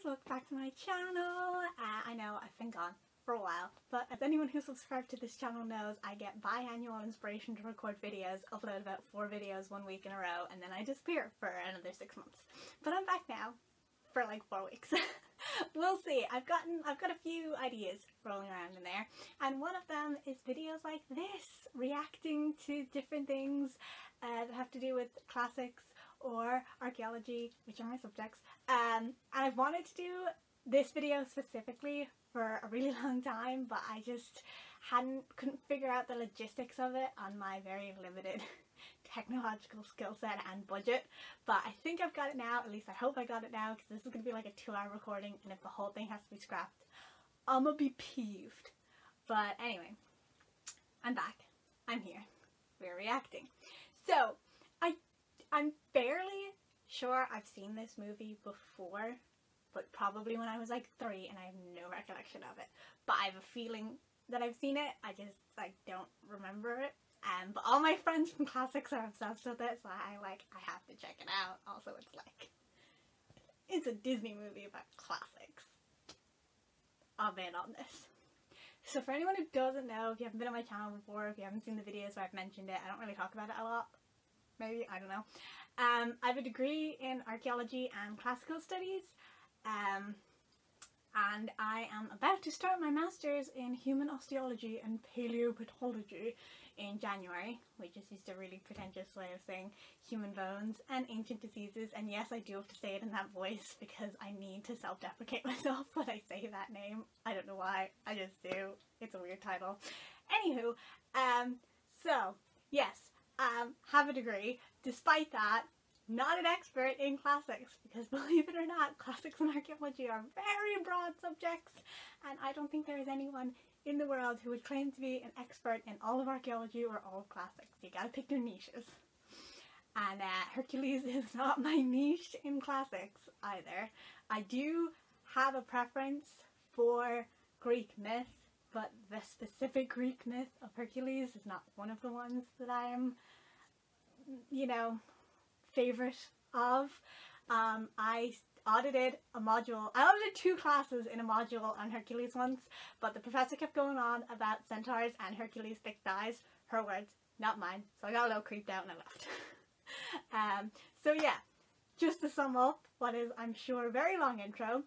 welcome back to my channel. I know I've been gone for a while, but as anyone who's subscribed to this channel knows, I get biannual inspiration to record videos, upload about 4 videos 1 week in a row, and then I disappear for another 6 months. But I'm back now for like 4 weeks. We'll see. I've got a few ideas rolling around in there, and one of them is videos like this, reacting to different things that have to do with classics or archaeology, which are my subjects. And I've wanted to do this video specifically for a really long time, but I just couldn't figure out the logistics of it on my very limited technological skill set and budget. But I think I've got it now. At least I hope I got it now, because this is going to be like a 2-hour recording, and if the whole thing has to be scrapped, I'm gonna be peeved. But anyway, I'm back. I'm here. We're reacting. So I'm fairly sure I've seen this movie before, but probably when I was like 3 and I have no recollection of it. But I have a feeling that I've seen it, I just like don't remember it. But all my friends from classics are obsessed with it, so I have to check it out. Also, it's a Disney movie about classics. I'm in on this. So for anyone who doesn't know, if you haven't been on my channel before, if you haven't seen the videos where I've mentioned it, I don't really talk about it a lot. Maybe, I don't know. I have a degree in archaeology and classical studies, and I am about to start my master's in human osteology and paleopathology in January, which is just a really pretentious way of saying human bones and ancient diseases. And yes, I do have to say it in that voice because I need to self-deprecate myself when I say that name. I don't know why, I just do. It's a weird title. Anywho, so yes, have a degree. Despite that, not an expert in classics, because believe it or not, classics and archaeology are very broad subjects, and I don't think there is anyone in the world who would claim to be an expert in all of archaeology or all of classics. You gotta pick your niches. And Hercules is not my niche in classics either. I do have a preference for Greek myth, but the specific Greek myth of Hercules is not one of the ones that I am, you know, favorite of. I audited a module. I audited 2 classes in a module on Hercules once, but the professor kept going on about centaurs and Hercules' thick thighs. Her words, not mine. So I got a little creeped out and I left. So yeah, just to sum up what is, I'm sure, a very long intro.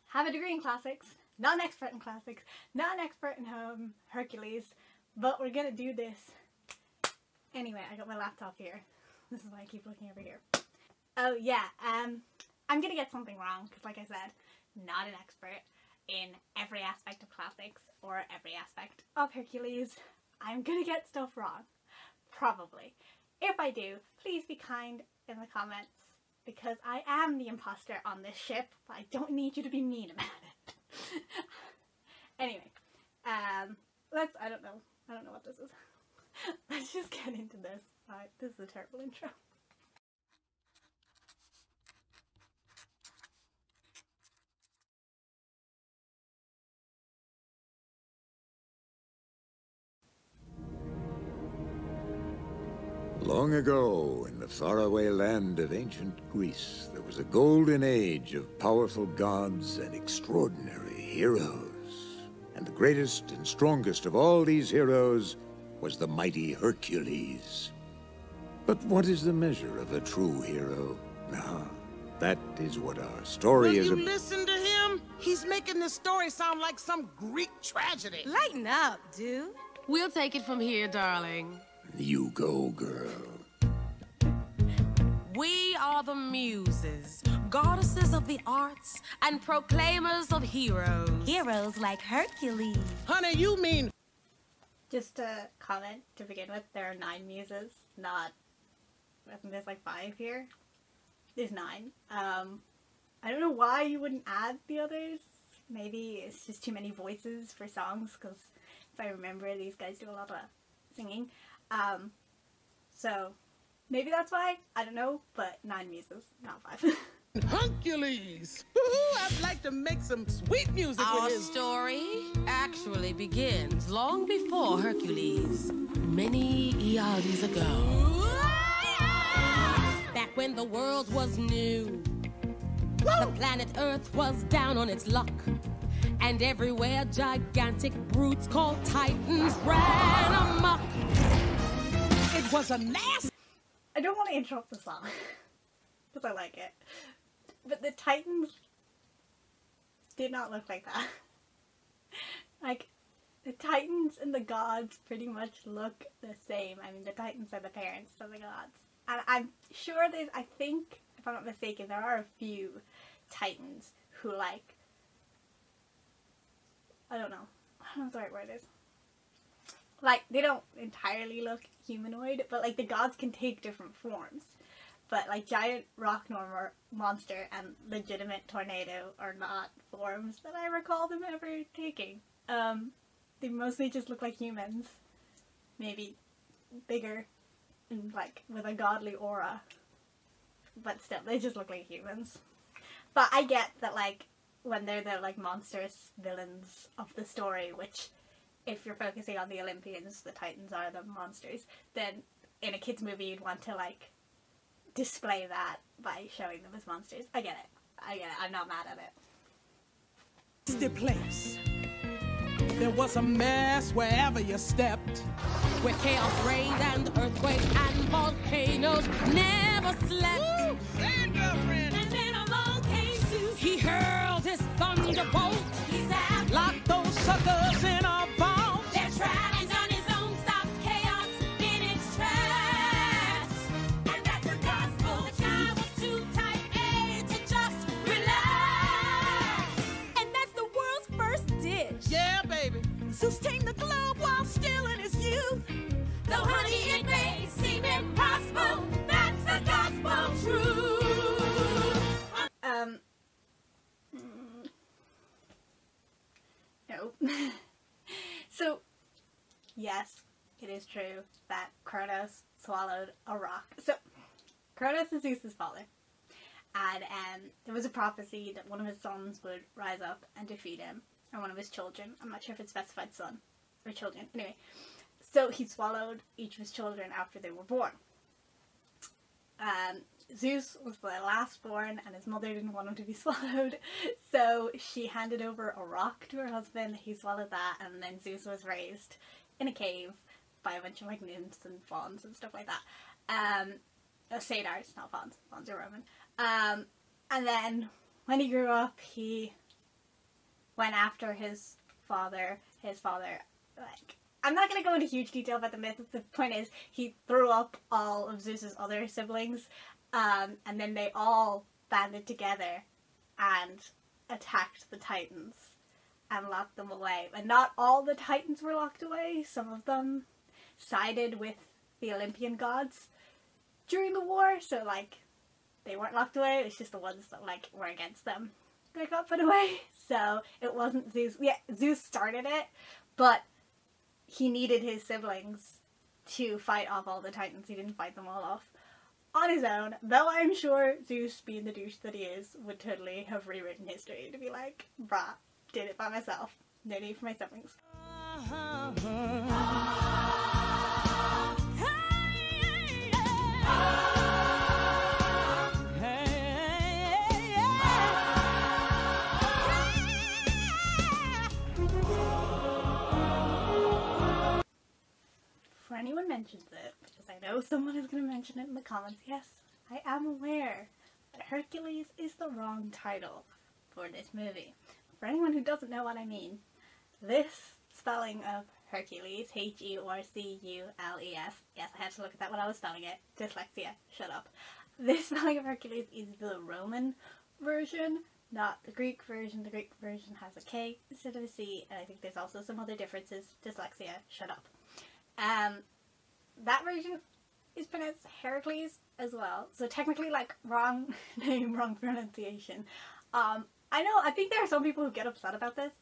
Have a degree in classics, not an expert in classics, not an expert in Hercules, but we're gonna do this. Anyway, I got my laptop here. This is why I keep looking over here. Oh yeah, I'm gonna get something wrong, because like I said, not an expert in every aspect of classics or every aspect of Hercules. I'm gonna get stuff wrong. Probably. If I do, please be kind in the comments, because I am the imposter on this ship, but I don't need you to be mean about it. Anyway, I don't know what this is. Let's just get into this. This is a terrible intro. Long ago, in the faraway land of ancient Greece, there was a golden age of powerful gods and extraordinary heroes. And the greatest and strongest of all these heroes was the mighty Hercules. But what is the measure of a true hero? That is what our story is about. Will you listen to him? He's making this story sound like some Greek tragedy. Lighten up, dude. We'll take it from here, darling. You go, girl. We are the Muses, goddesses of the arts and proclaimers of heroes. Heroes like Hercules. Honey, you mean... Just a comment to begin with, there are 9 muses, not... I think there's like 5 here. There's 9. I don't know why you wouldn't add the others. Maybe it's just too many voices for songs, because if I remember, these guys do a lot of singing. So maybe that's why, I don't know, but 9 muses, not 5. Hercules! I'd like to make some sweet music Our with his... story actually begins long before Hercules, many eons ago. Back when the world was new The planet Earth was down on its luck, and everywhere gigantic brutes called Titans ran amok. It was a nasty... I don't want to interrupt the song, because I like it. But the Titans did not look like that. Like, the Titans and the gods pretty much look the same. I mean, the Titans are the parents of the gods. And I'm sure there's, I think, if I'm not mistaken, there are a few Titans who, like, I don't know what the right word is. Like, they don't entirely look humanoid, but, like, the gods can take different forms. But, like, giant rock monster and legitimate tornado are not forms that I recall them ever taking. They mostly just look like humans. Maybe bigger and, like, with a godly aura. But still, they just look like humans. But I get that, like, when they're the, like, monstrous villains of the story, which, if you're focusing on the Olympians, the Titans are the monsters, then in a kid's movie you'd want to, like, display that by showing them as monsters. I get it. I'm not mad at it. The place. There was a mess wherever you stepped. Where chaos reigned and earthquakes and volcanoes never slept. Woo! Sand girlfriend! And then along came Zeus. He hurled his thunderbolt. He zapped, Locked those suckers in a vault. their traps, and on his own stopped chaos in its tracks. And that's the gospel. The sky was too tight, to just relax. And that's the world's first dish. Yeah, baby. Zeus tamed the globe while still in his youth. Though honey, it may seem impossible, that's the gospel truth. No. So, yes, it is true that Kronos swallowed a rock. So, Kronos is Zeus's father. And there was a prophecy that one of his sons would rise up and defeat him. Or one of his children. I'm not sure if it specified son or children. Anyway, so he swallowed each of his children after they were born. Zeus was the last born and his mother didn't want him to be swallowed, so she handed over a rock to her husband. He swallowed that, and then Zeus was raised in a cave by a bunch of, like, nymphs and fauns and stuff like that. Satyrs, not fauns. Fauns are Roman. And then when he grew up, he went after his father. His father, like, I'm not going to go into huge detail about the myth. The point is, he threw up all of Zeus's other siblings, and then they all banded together and attacked the Titans and locked them away. And not all the Titans were locked away. Some of them sided with the Olympian gods during the war, so, like, they weren't locked away. It was just the ones that, like, were against them that got put away. So it wasn't Zeus. Yeah, Zeus started it, but he needed his siblings to fight off all the Titans. He didn't fight them all off on his own, though I'm sure Zeus, being the douche that he is, would totally have rewritten history to be like, brah, did it by myself. No need for my siblings. Before anyone mentions it, because I know someone is going to mention it in the comments, yes, I am aware that Hercules is the wrong title for this movie. For anyone who doesn't know what I mean, this spelling of Hercules, Hercules, yes, I had to look at that when I was spelling it, dyslexia, shut up. This spelling of Hercules is the Roman version, not the Greek version. The Greek version has a K instead of a C, and I think there's also some other differences, dyslexia, shut up. That version is pronounced Hercules as well, so technically, like, wrong name, wrong pronunciation. I think there are some people who get upset about this,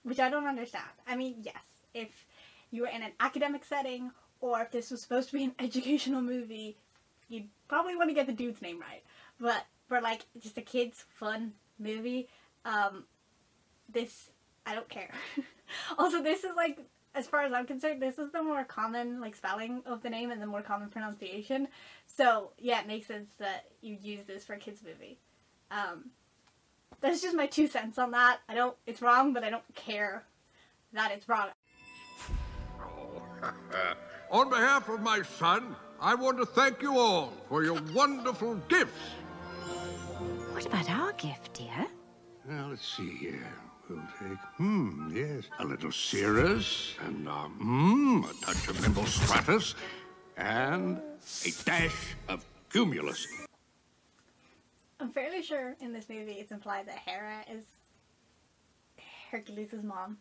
which I don't understand. I mean, yes, if you were in an academic setting, or if this was supposed to be an educational movie, you'd probably want to get the dude's name right. But for, like, just a kid's fun movie, this, I don't care. Also, this is, like, as far as I'm concerned, this is the more common, like, spelling of the name and the more common pronunciation. So, yeah, it makes sense that you'd use this for a kid's movie. That's just my 2 cents on that. It's wrong, but I don't care that it's wrong. On behalf of my son, I want to thank you all for your wonderful gifts. What about our gift, dear? Now, let's see here. We'll take, yes, a little cirrus, and, a touch of nimble stratus, and a dash of cumulus. I'm fairly sure in this movie it's implied that Hera is Hercules' mom,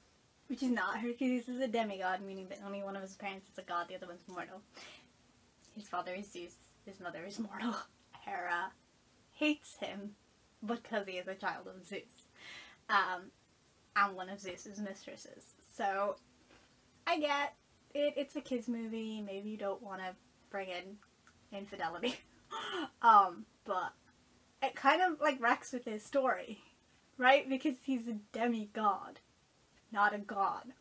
which is not. Hercules is a demigod, meaning that only one of his parents is a god, the other one's mortal. His father is Zeus, his mother is mortal. Hera hates him because he is a child of Zeus, and one of Zeus's mistresses. So, I get it, it's a kids movie, maybe you don't want to bring in infidelity, but it kind of like wrecks with his story, right? Because he's a demigod, not a god.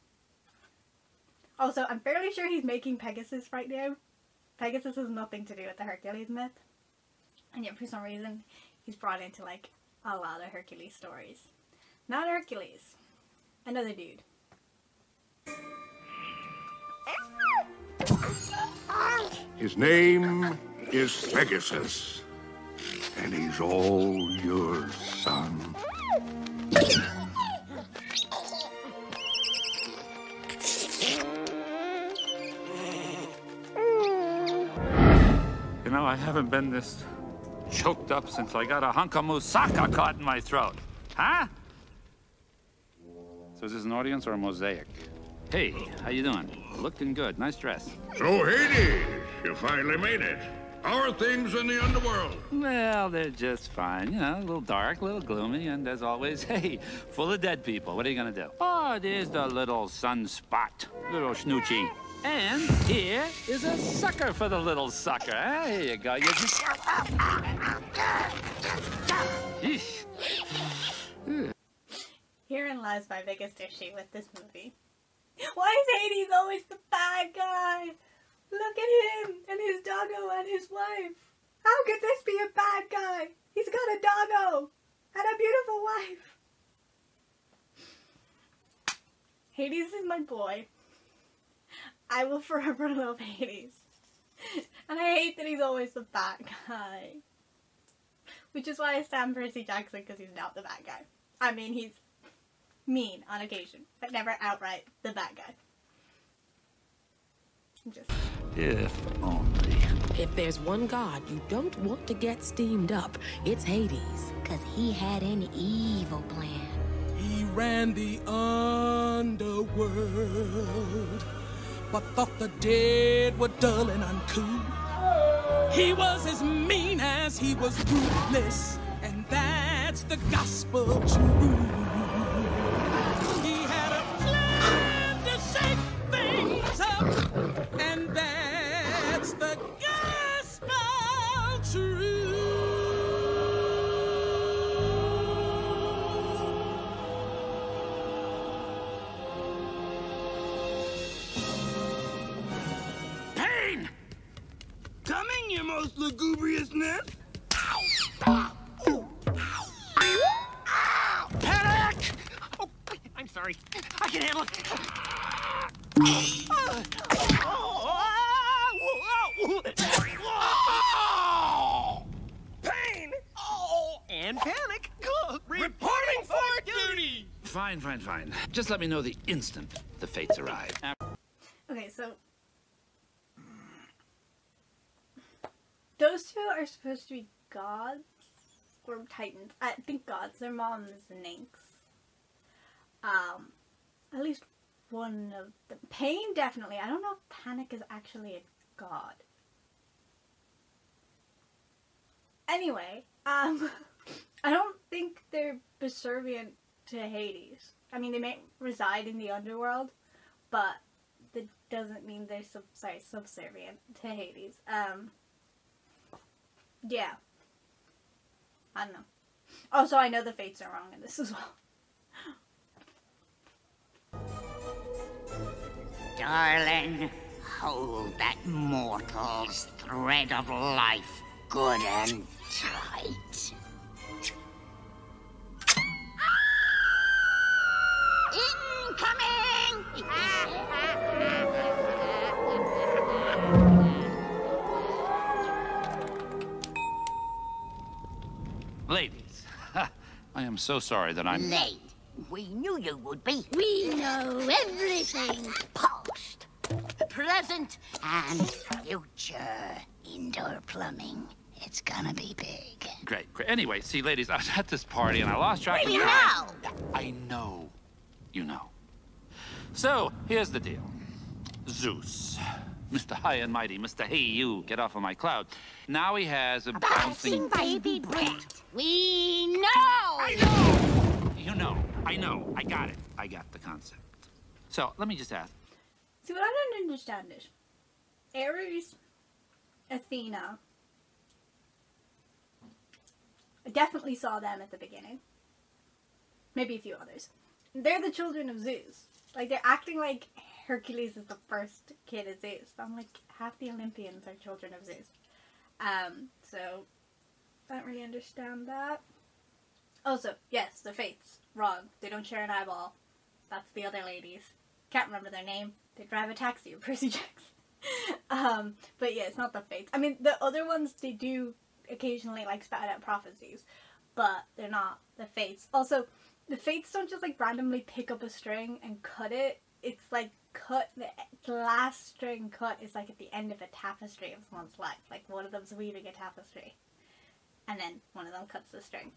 Also, I'm fairly sure he's making Pegasus right now. Pegasus has nothing to do with the Hercules myth, and yet for some reason he's brought into like a lot of Hercules stories. Not Hercules, another dude. His name is Pegasus, and he's all yours, son. You know, I haven't been this choked up since I got a hunk of moussaka caught in my throat. Huh? So is this an audience or a mosaic? Hey, how you doing? Looking good. Nice dress. So, Hades, you finally made it. How are things in the underworld? Well, they're just fine. You know, a little dark, a little gloomy, and as always, hey, full of dead people. What are you gonna do? Oh, there's the little sunspot, little snoochie. And here is a sucker for the little sucker. Huh? Here you go. You just... Herein lies my biggest issue with this movie. Why is Hades always the bad guy? Look at him and his doggo and his wife. How could this be a bad guy? He's got a doggo and a beautiful wife. Hades is my boy. I will forever love Hades. And I hate that he's always the bad guy. Which is why I stand Percy Jackson, because he's not the bad guy. I mean, he's mean on occasion, but never outright the bad guy. Just... If only. If there's one god you don't want to get steamed up, it's Hades. 'Cause he had an evil plan. He ran the underworld, but thought the dead were dull and uncouth. He was as mean as he was ruthless, and that's the gospel truth. He had a plan to shake things up, and that's the gospel truth. Pain! Coming, you most lugubrious nymph! Panic! Oh, I'm sorry. I can handle it. Pain! Oh, and panic. Reporting for duty! Fine, fine, fine. Just let me know the instant the fates arrive. Okay, so... those two are supposed to be gods? Or titans. I think gods. Their mom is the Nynx. At least one of them. Pain, definitely. I don't know if Panic is actually a god. Anyway, I don't think they're subservient to Hades. I mean, they may reside in the underworld, but that doesn't mean they're subservient to Hades. Yeah. I don't know. Also, I know the fates are wrong in this as well. Darling, hold that mortal's thread of life good and tight. I am so sorry that I'm... Late. We knew you would be. We know everything. Past, present, and future. Indoor plumbing. It's gonna be big. Great, great. Anyway, see, ladies, I was at this party and I lost track of We time. know. I know. You know. So, here's the deal. Zeus. Mr. High and Mighty, Mr. Hey You, get off of my cloud. Now he has a bouncing baby brat. We know. I know! You know. I know. I got it. I got the concept. So, let me just ask. See, what I don't understand is Ares, Athena. I definitely saw them at the beginning. Maybe a few others. They're the children of Zeus. Like, they're acting like Hercules is the first kid of Zeus. But I'm like, half the Olympians are children of Zeus. So, I don't really understand that. Also, yes, the Fates. Wrong. They don't share an eyeball. That's the other ladies. Can't remember their name. They drive a taxi or Percy Jackson. But yeah, it's not the Fates. I mean, the other ones, they do occasionally, like, spout out prophecies. But they're not the Fates. Also, the Fates don't just, like, randomly pick up a string and cut it. It's, like, cut, the last string cut is, like, at the end of a tapestry of someone's life. Like, one of them's weaving a tapestry. And then one of them cuts the string.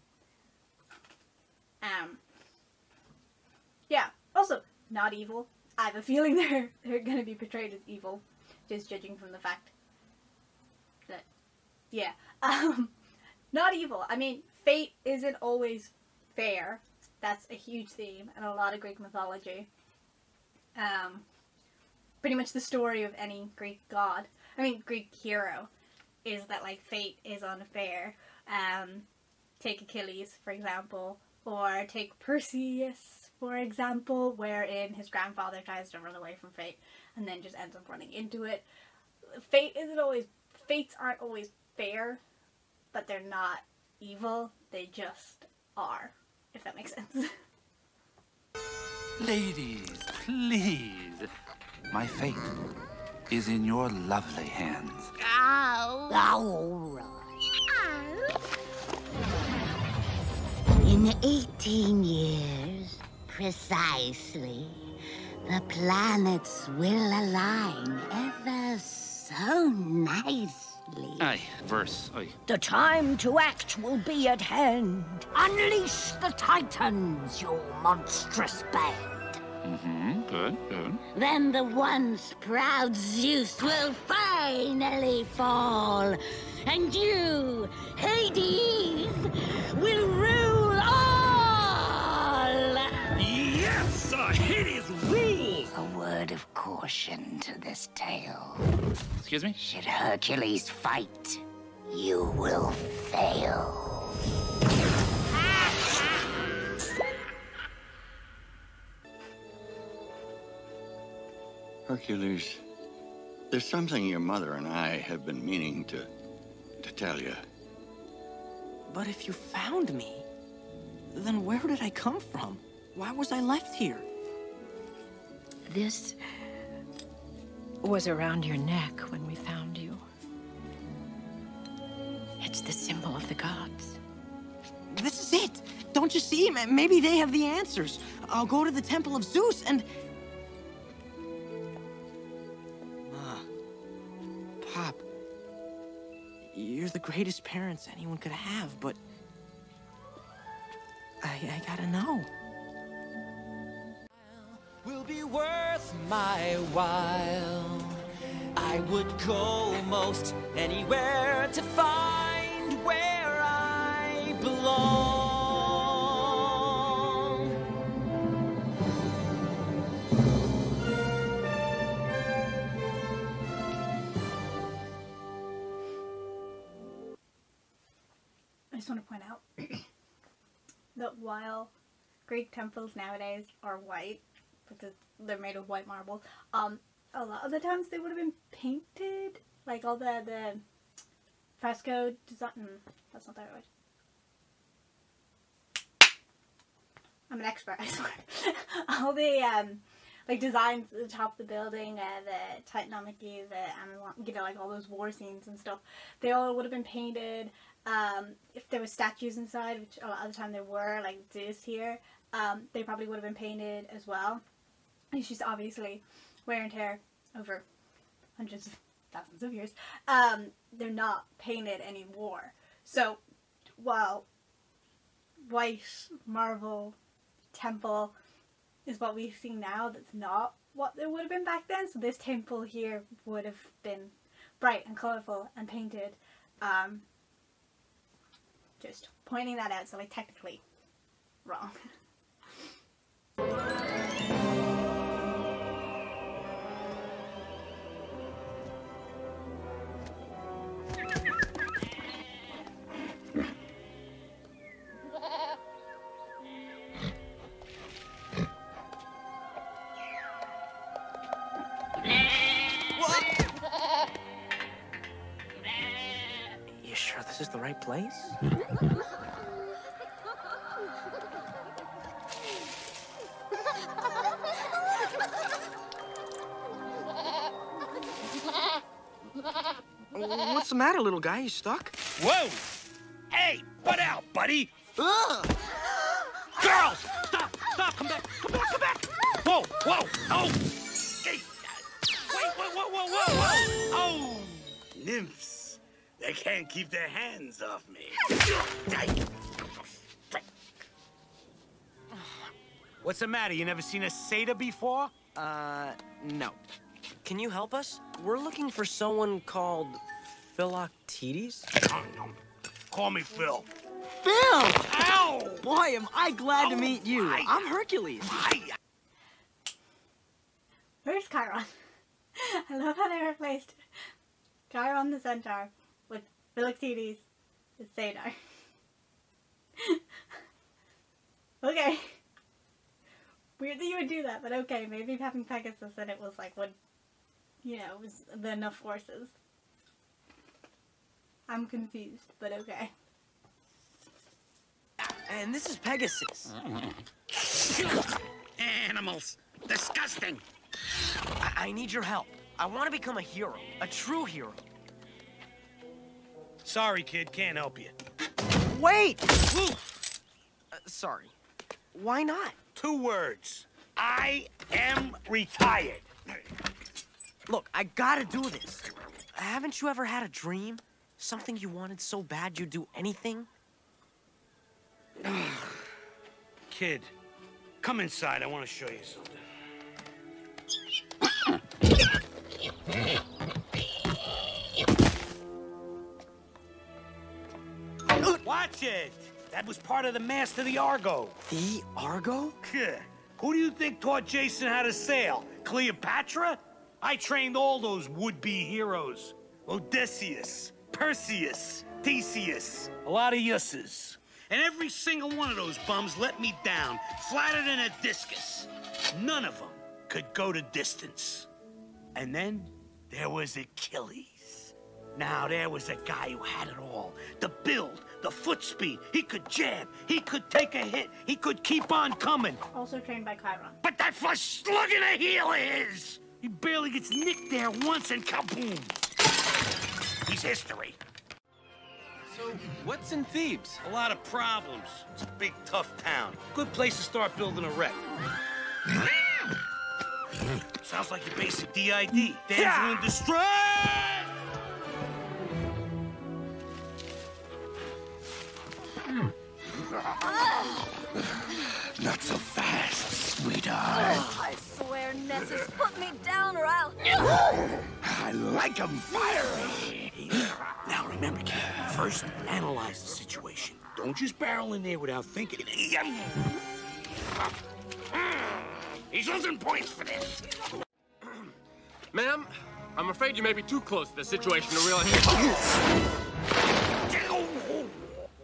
Yeah. Also, not evil. I have a feeling they're going to be portrayed as evil, just judging from the fact that, yeah. Not evil. I mean, fate isn't always fair. That's a huge theme in a lot of Greek mythology. Pretty much the story of any Greek god, I mean Greek hero, is that, like, fate is unfair. Take Achilles, for example, or take Perseus, for example, wherein his grandfather tries to run away from fate and then just ends up running into it. Fates aren't always fair, but they're not evil, they just are, if that makes sense. Ladies, please. My fate is in your lovely hands. Oh. All right. In 18 years, precisely, the planets will align ever so nicely. Aye, verse, aye. The time to act will be at hand. Unleash the Titans, you monstrous band. Good, good. Then the once proud Zeus will finally fall, and you, Hades, will rule all! Yes, Hades rules! A word of caution to this tale. Excuse me? Should Hercules fight, you will fail. Hercules, there's something your mother and I have been meaning to tell you. But if you found me, then where did I come from? Why was I left here? This was around your neck when we found you. It's the symbol of the gods. This is it! Don't you see? Maybe they have the answers. I'll go to the Temple of Zeus and... Pop, you're the greatest parents anyone could have, but I gotta know. Will be worth my while. I would go most anywhere to find where I belong. I just want to point out that while Greek temples nowadays are white, because they're made of white marble, a lot of the times they would have been painted, like all the fresco design. That's not the right word. I'm an expert, I swear. like designs at the top of the building, the Titanomachy, the like all those war scenes and stuff. They all would have been painted. If there was statues inside, which a lot of the time there were, like Zeus here, they probably would have been painted as well. It's just obviously wear and tear over hundreds of thousands of years. They're not painted anymore. So while white marble temple is what we see now, that's not what it would have been back then. So this temple here would have been bright and colourful and painted. Just pointing that out, so like technically wrong. You sure this is the right place? What's the matter, little guy? You stuck? Whoa! Hey, butt out, buddy! Ugh. Girls! Stop! Stop! Come back! Come back! Come back! Whoa! Whoa! Oh! Hey. Wait! Whoa! Whoa! Whoa! Whoa! Whoa! Oh! Nymphs! They can't keep their hands off me. What's the matter? You never seen a satyr before? No. Can you help us? We're looking for someone called Philoctetes. Oh, no. Call me Phil. Phil! Ow! Boy, am I glad to meet you. I'm Hercules. Where's Chiron? I love how they replaced Chiron the centaur with Philoctetes the satyr. Okay. Weird that you would do that, but okay. Maybe having Pegasus and it was like what, you know, was the enough forces. I'm confused, but okay. And this is Pegasus. Animals. Disgusting. I need your help. I want to become a hero. A true hero. Sorry, kid. Can't help you. Wait! Sorry. Why not? 2 words. I am retired. Look, I gotta do this. Haven't you ever had a dream? Something you wanted so bad you'd do anything? Kid, come inside. I want to show you something. Watch it! That was part of the mast of the Argo. The Argo? Who do you think taught Jason how to sail? Cleopatra? I trained all those would-be heroes. Odysseus, Perseus, Theseus. A lot of yusses. And every single one of those bums let me down, flatter than a discus. None of them could go the distance. And then there was Achilles. Now there was a guy who had it all. The build, the foot speed. He could jab. He could take a hit. He could keep on coming. Also trained by Chiron. But that flush slug in the heel of his! He barely gets nicked there once and kaboom! He's history. So, what's in Thebes? A lot of problems. It's a big, tough town. Good place to start building a wreck. Sounds like your basic DID. Damsel in distress! Not so fast, sweetheart. I swear, Nessus, put me down or I'll... I like 'em fiery. Now remember, kid, first analyze the situation. Don't just barrel in there without thinking. He's losing points for this. Ma'am, I'm afraid you may be too close to the situation to realize...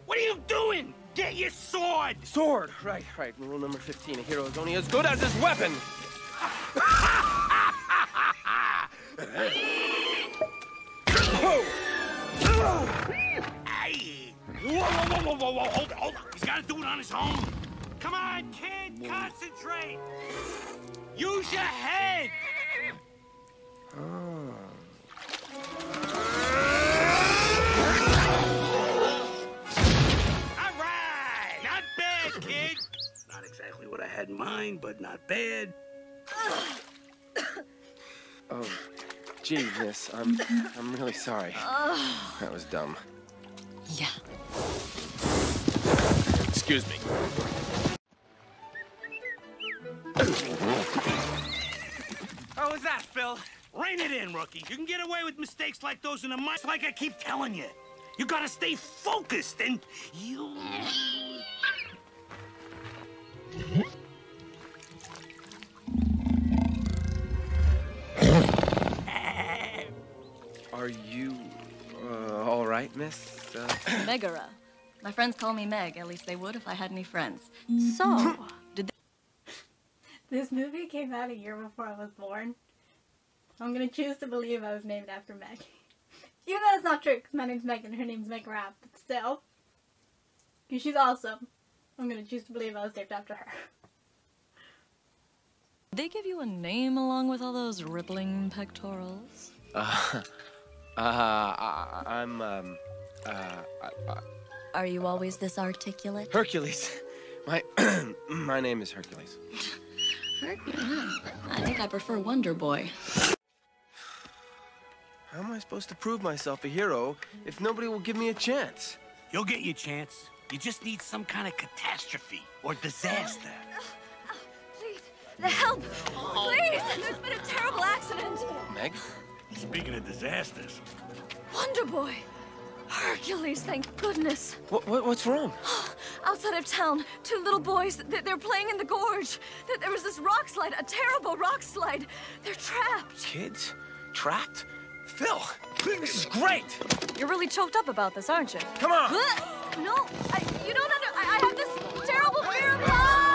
What are you doing? Get your sword! Sword! Right. Rule number 15. A hero is only as good as his weapon. Hey! Whoa! Hold on. He's got to do it on his own. Come on, kid, concentrate. Use your head! Oh. All right! Not bad, kid! Not exactly what I had in mind, but not bad. Oh, gee, miss, I'm really sorry. That was dumb. Yeah. Excuse me. How was that, Phil? Rein it in, rookie. You can get away with mistakes like those in the mines, like I keep telling you. You gotta stay focused, and you... Are you, all right, miss? Megara. My friends call me Meg. At least they would if I had any friends. So, did they... This movie came out a year before I was born. So I'm gonna choose to believe I was named after Meg. Even though it's not true, because my name's Megan and her name's McGrath, but still. Because she's awesome. I'm gonna choose to believe I was named after her. Did they give you a name along with all those rippling pectorals? Are you always this articulate? Hercules. My name is Hercules. Hercules? I think I prefer Wonder Boy. How am I supposed to prove myself a hero if nobody will give me a chance? You'll get your chance. You just need some kind of catastrophe or disaster. Please, the help! Please! There's been a terrible accident! Meg? Speaking of disasters. Wonder Boy! Hercules, thank goodness! What's wrong? Outside of town, two little boys, they're playing in the gorge. There was this rock slide, a terrible rock slide. They're trapped. Kids? Trapped? Phil, this is great! You're really choked up about this, aren't you? Come on! No, you don't I have this terrible fear of heights!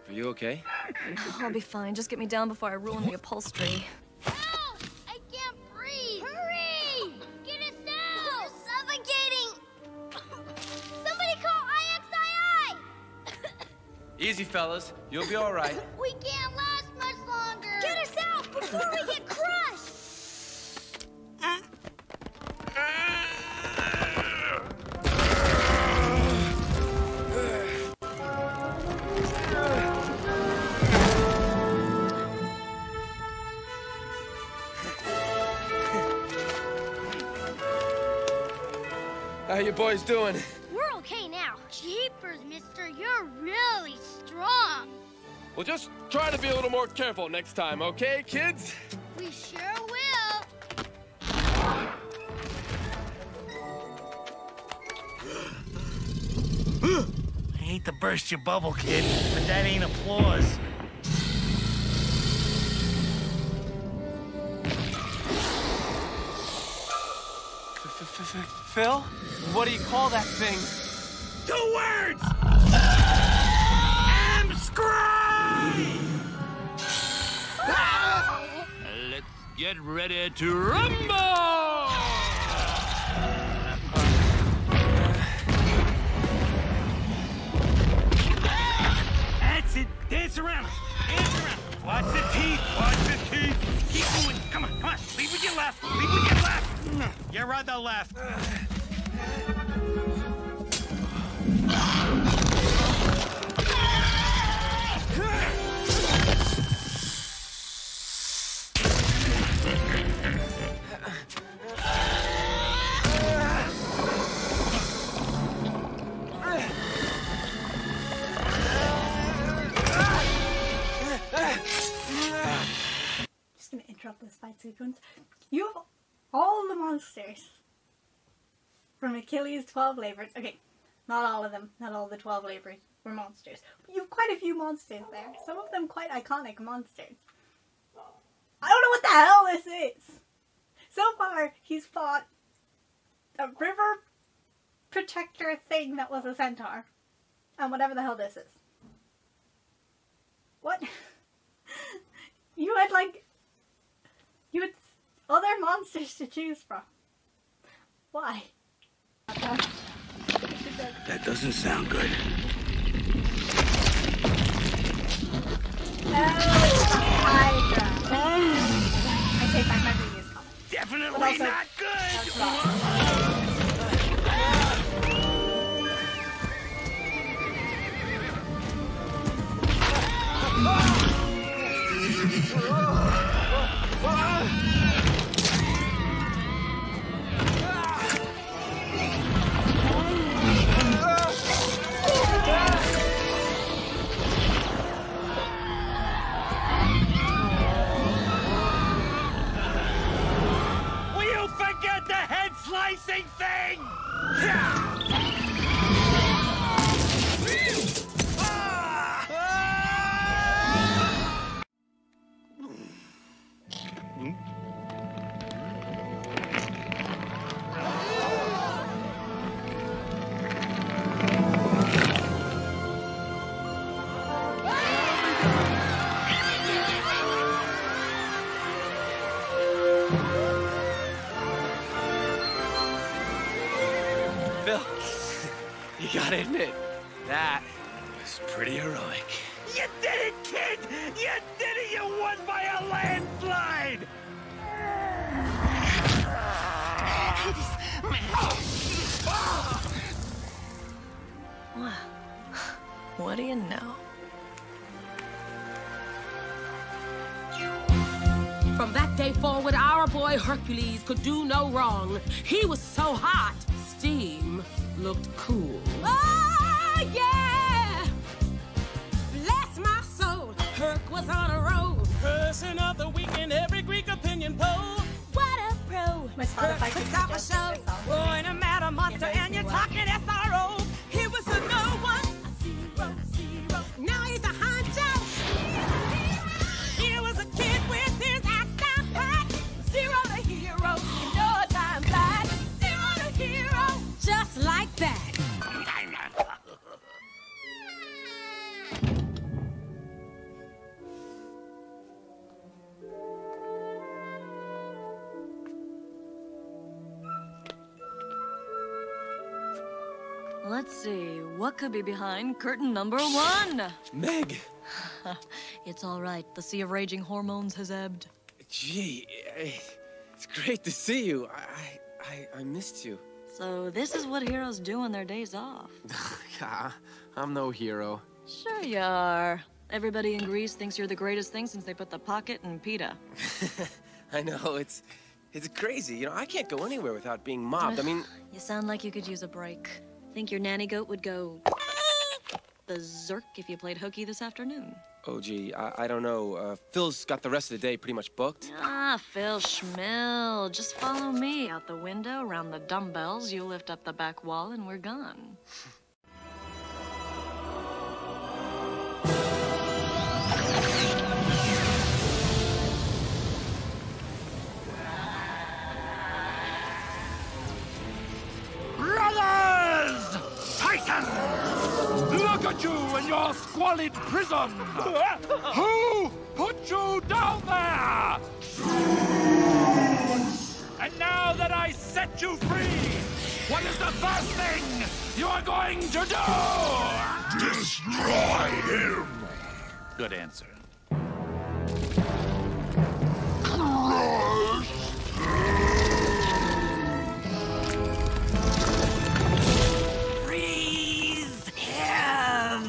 Are you okay? I'll be fine. Just get me down before I ruin the upholstery. Help! I can't breathe! Hurry! Get us out! We're suffocating! Somebody call IXII! Easy, fellas. You'll be all right. We can't last much longer! Get us out before we get crushed! How you boys doing? We're okay now. Jeepers, mister, you're really strong. Well, just try to be a little more careful next time, okay, kids? We sure will. I hate to burst your bubble, kid, but that ain't applause. Phil? What do you call that thing? 2 words! Amscry! Let's get ready to rumble! That's it. Dance around. Dance around. Watch the teeth. Watch the teeth. Keep moving. Come on. Come on. Lead with your left. Lead with your left. You're on the left. Just gonna interrupt this fight sequence. You have all the monsters from Achilles' 12 labors. Okay, not all of them. Not all the 12 labors were monsters. But you have quite a few monsters there. Some of them quite iconic monsters. I don't know what the hell this is. So far, he's fought a river protector thing that was a centaur. And whatever the hell this is. What? You had other monsters to choose from. Why? That doesn't sound good. I take back my previous comment. Definitely Also, not good! that's wrong. Will you forget the head slicing thing? Phil, you gotta admit, that was pretty heroic. You did it, kid! You did it! You won by a landslide! Well, what do you know? From that day forward, our boy Hercules could do no wrong. He was so hot, steam looked cool. Oh, yeah! Bless my soul, Herc was on a roll. Person of the week in every Greek opinion poll. What a pro! My Spotify Could keeps stop a adjusting show. myself. Boy, no matter monster, and you're talking SRO. He was a no one, a zero. Now he's a honcho. He was a kid with his act down pat. Zero to hero, in no time flat. Zero to hero, just like that. Let's see, what could be behind curtain number 1? Meg! It's all right. The sea of raging hormones has ebbed. Gee, it's great to see you. I missed you. So this is what heroes do on their days off. I'm no hero. Sure you are. Everybody in Greece thinks you're the greatest thing since they put the pocket in pita. I know, it's crazy. You know, I can't go anywhere without being mobbed. I mean... You sound like you could use a break. Think your nanny goat would go berserk if you played hooky this afternoon? Oh, gee, I don't know. Phil's got the rest of the day pretty much booked. Ah, Phil Schmill. Just follow me out the window, around the dumbbells. You lift up the back wall, and we're gone. Brothers! Titans! Look at you in your squalid prison! Who put you down there? And now that I set you free, what is the first thing you are going to do? Destroy him! Good answer. Freeze him!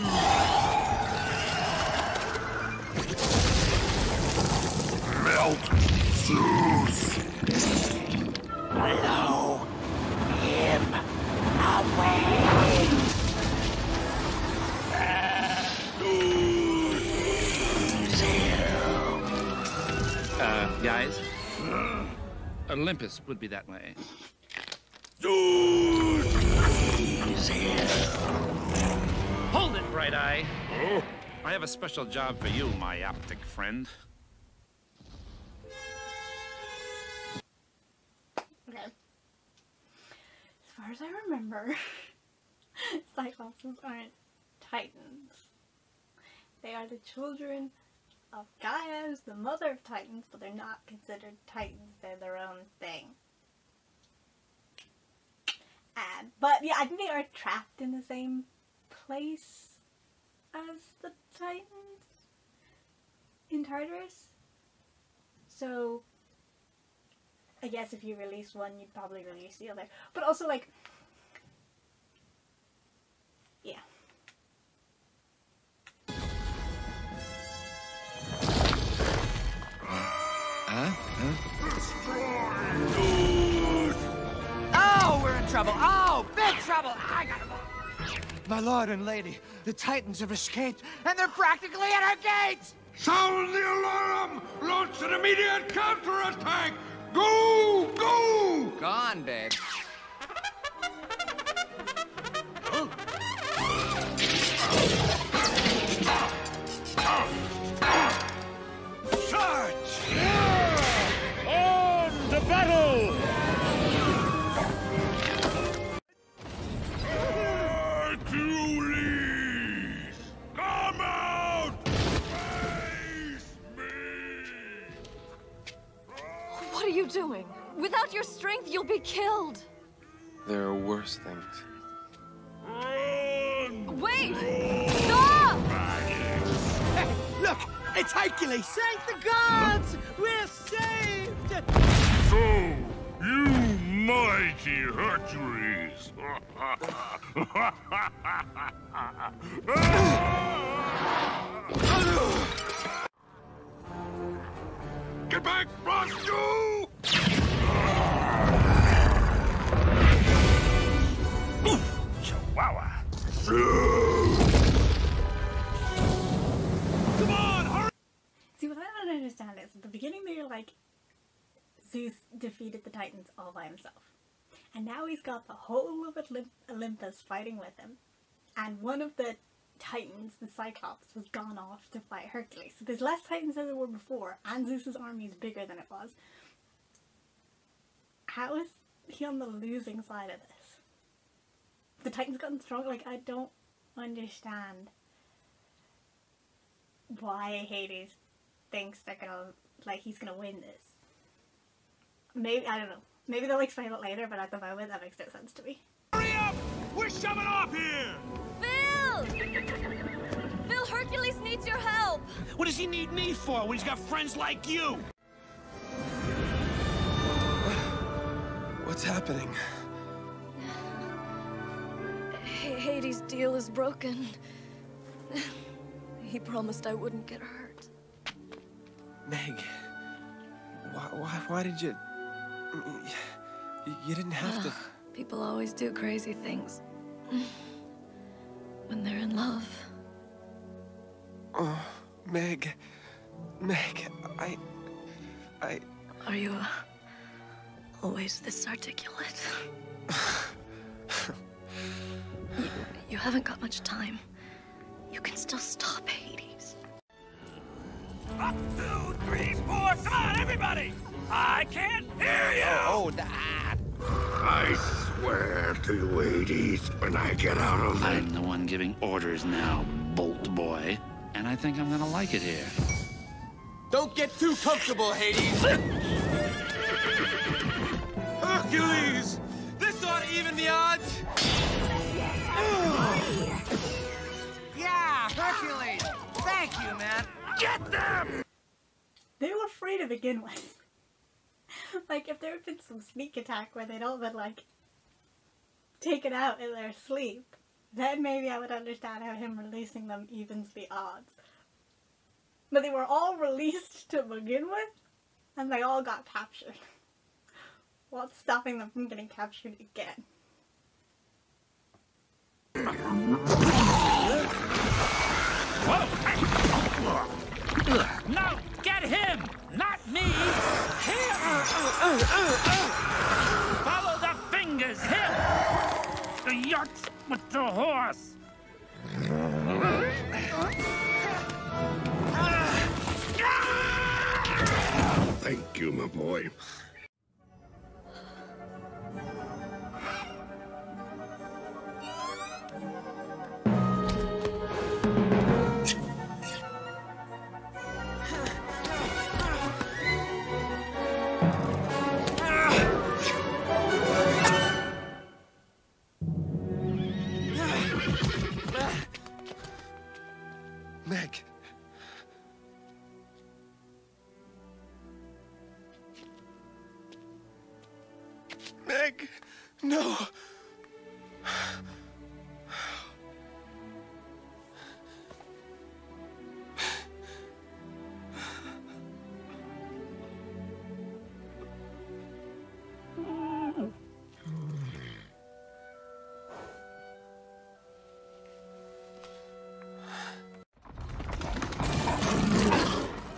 Melt Zeus! Blow him away! Guys? Olympus would be that way. Hold it, Bright Eye. Oh. I have a special job for you, my optic friend. Okay. As far as I remember, Cyclopses aren't Titans. They are the children of Gaia, who's the mother of Titans, but they're not considered Titans. They're their own thing. And But yeah, I think they are trapped in the same place as the Titans in Tartarus. So I guess if you release one, you'd probably release the other. But also, like, yeah. Oh, we're in trouble. Oh, big trouble. I gotta go. My lord and lady, the Titans have escaped, and they're practically at our gates! Sound the alarm! Launch an immediate counterattack! Go! Go! Gone, babe. Charge! On to battle! Hercules! Come out! Face me! What are you doing? Without your strength, you'll be killed. There are worse things. Run! Wait! Stop! Hey, look! It's Hercules! Thank the gods! We're saved! So, you mighty Hercules! Get back, Roscoe! Chihuahua! Come on, hurry! See, what I don't understand is, at the beginning they were like, Zeus defeated the Titans all by himself. And now he's got the whole of Olympus fighting with him. And one of the Titans, the Cyclops, has gone off to fight Hercules. So there's less Titans than there were before, and Zeus's army is bigger than it was. How is he on the losing side of this? The Titans gotten strong? Like, I don't understand why Hades thinks they're gonna, like, he's gonna win this. Maybe, I don't know. Maybe they'll explain it later, but at the moment that makes no sense to me. Hurry up! We're shoving off here! Phil! Phil, Hercules needs your help! What does he need me for when he's got friends like you? What's happening? Hades' deal is broken. He promised I wouldn't get hurt. Meg, why did you... You didn't have to... People always do crazy things. When they're in love. Oh, Meg, I... Are you always this articulate? You haven't got much time. You can still stop Hades. 1, 2, 3, 4, come on, everybody! I can't hear you! Oh, that. I swear to you, Hades, when I get out of there... I'm the one giving orders now, Bolt Boy. And I think I'm gonna like it here. Don't get too comfortable, Hades! Hercules! This ought to even the odds! Yeah, Hercules! Thank you, man! Get them! They were free to begin with. Like, if there had been some sneak attack where they'd all been, like, taken out in their sleep, then maybe I would understand how him releasing them evens the odds. But they were all released to begin with, and they all got captured. What's stopping them from getting captured again? No, get him! Not me! Him! Follow the fingers! Him! The yacht's with the horse! Thank you, my boy. Meg, no.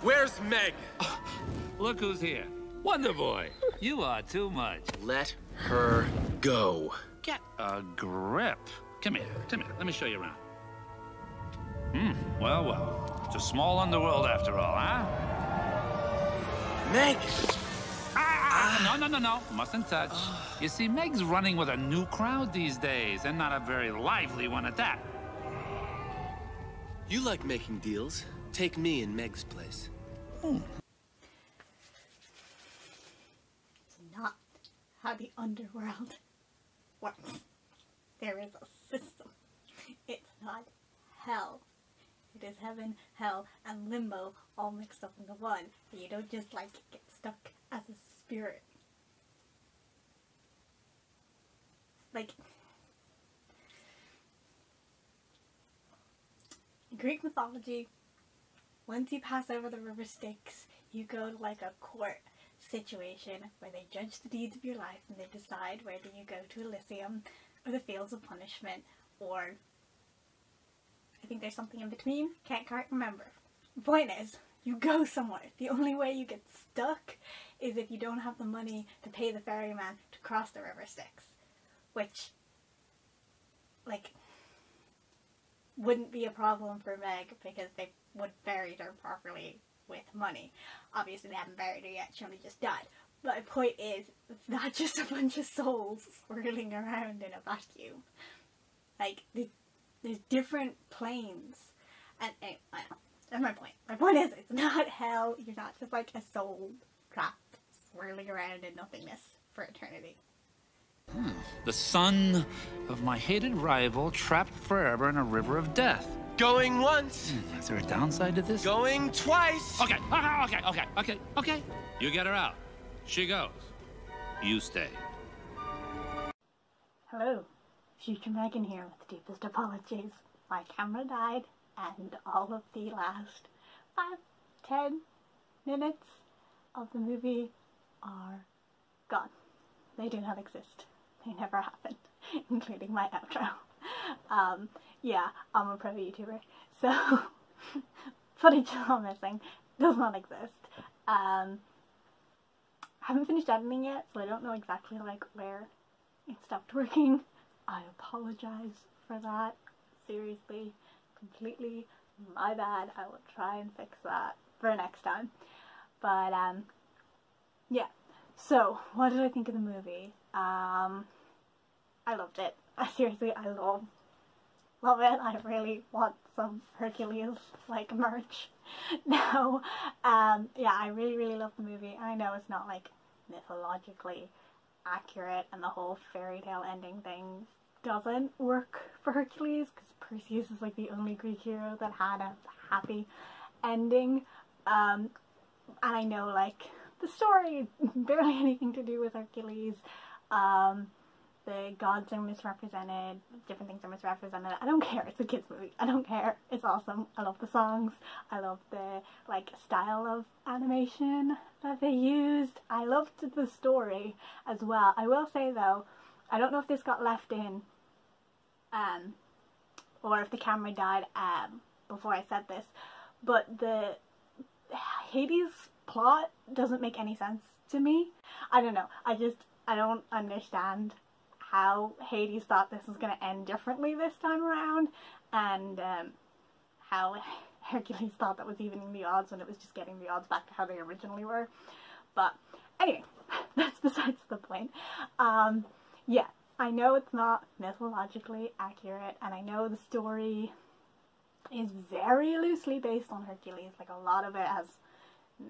Where's Meg? Look who's here. Wonder Boy. You are too much. Let her go. Get a grip. Come here. Come here. Let me show you around. Well, well. It's a small underworld after all, huh? Meg! No. Mustn't touch. You see, Meg's running with a new crowd these days, and not a very lively one at that. You like making deals. Take me in Meg's place. It's not how the underworld works. There is a system. It's not hell. It is heaven, hell, and limbo all mixed up into one. You don't just like get stuck as a spirit. Like, in Greek mythology, once you pass over the river Styx, you go to like a court situation where they judge the deeds of your life and they decide whether you go to Elysium or the Fields of Punishment, or I think there's something in between, can't quite remember. The point is, you go somewhere. The only way you get stuck is if you don't have the money to pay the ferryman to cross the river Styx, which, like, wouldn't be a problem for Meg because they would bury her properly with money. Obviously they haven't buried her yet, she only just died. But my point is, it's not just a bunch of souls swirling around in a vacuum. Like, there's different planes. And anyway, that's my point. My point is, it's not hell, you're not just like a soul trapped, swirling around in nothingness for eternity. The son of my hated rival trapped forever in a river of death. Going once. Is there a downside to this? Going twice. Okay. You get her out. She goes. You stay. Hello, future Megan here with the deepest apologies. My camera died and all of the last 5-10 minutes of the movie are gone. They do not exist. They never happened, including my outro. Yeah, I'm a pro YouTuber, so footage I'm missing does not exist. I haven't finished editing yet, so I don't know exactly like where it stopped working. I apologize for that. Seriously, completely my bad. I will try and fix that for next time. But yeah. So, what did I think of the movie? I loved it. Seriously, I love it. I really want some Hercules like merch now. Yeah, I really love the movie. I know it's not like mythologically accurate and the whole fairy tale ending thing doesn't work for Hercules because Perseus is like the only Greek hero that had a happy ending. And I know like the story barely anything to do with Hercules. The gods are misrepresented, different things are misrepresented. I don't care, it's a kids movie. I don't care, it's awesome. I love the songs, I love the like style of animation that they used. I loved the story as well. I will say though, I don't know if this got left in or if the camera died before I said this, but the Hades plot doesn't make any sense to me. I don't know, I don't understand how Hades thought this was going to end differently this time around, and how Hercules thought that was evening the odds when it was just getting the odds back to how they originally were. But anyway, that's besides the point. Yeah, I know it's not mythologically accurate, and I know the story is very loosely based on Hercules. Like, a lot of it has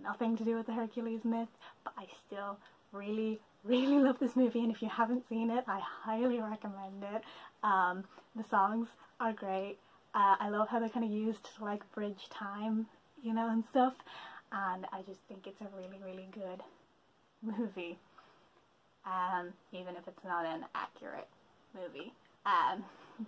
nothing to do with the Hercules myth, but I still really love this movie, and if you haven't seen it, I highly recommend it. The songs are great. I love how they're kind of used to like bridge time, you know, and stuff, and I just think it's a really good movie. even if it's not an accurate movie.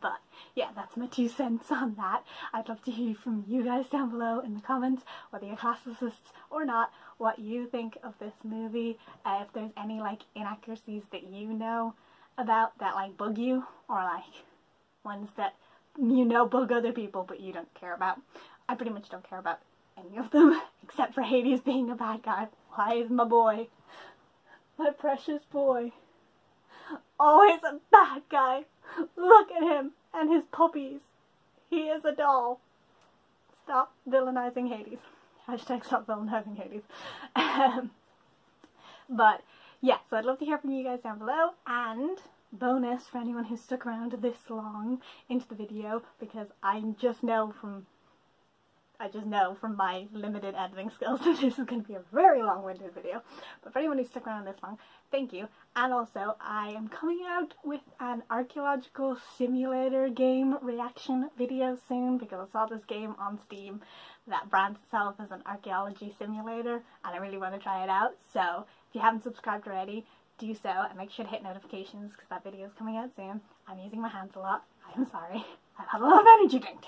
But yeah, that's my 2 cents on that. I'd love to hear from you guys down below in the comments, whether you're classicists or not, what you think of this movie, if there's any like inaccuracies that you know about that like bug you, or like ones that you know bug other people but you don't care about. I pretty much don't care about any of them, except for Hades being a bad guy. Why is my boy, my precious boy, always a bad guy? Look at him and his puppies. He is a doll. Stop villainizing Hades. Hashtag stop villainizing Hades. But yeah, so I'd love to hear from you guys down below, and bonus for anyone who stuck around this long into the video, because I just know from my limited editing skills that this is going to be a very long-winded video. But for anyone who stuck around this long, thank you. And also, I am coming out with an archaeological simulator game reaction video soon, because I saw this game on Steam that brands itself as an archaeology simulator, and I really want to try it out. So if you haven't subscribed already, do so, and make sure to hit notifications, because that video is coming out soon. I'm using my hands a lot. I am sorry. I've had a lot of energy drink.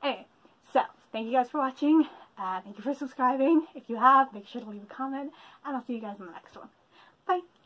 Anyway, so thank you guys for watching. Thank you for subscribing. If you have, make sure to leave a comment, and I'll see you guys in the next one. Bye!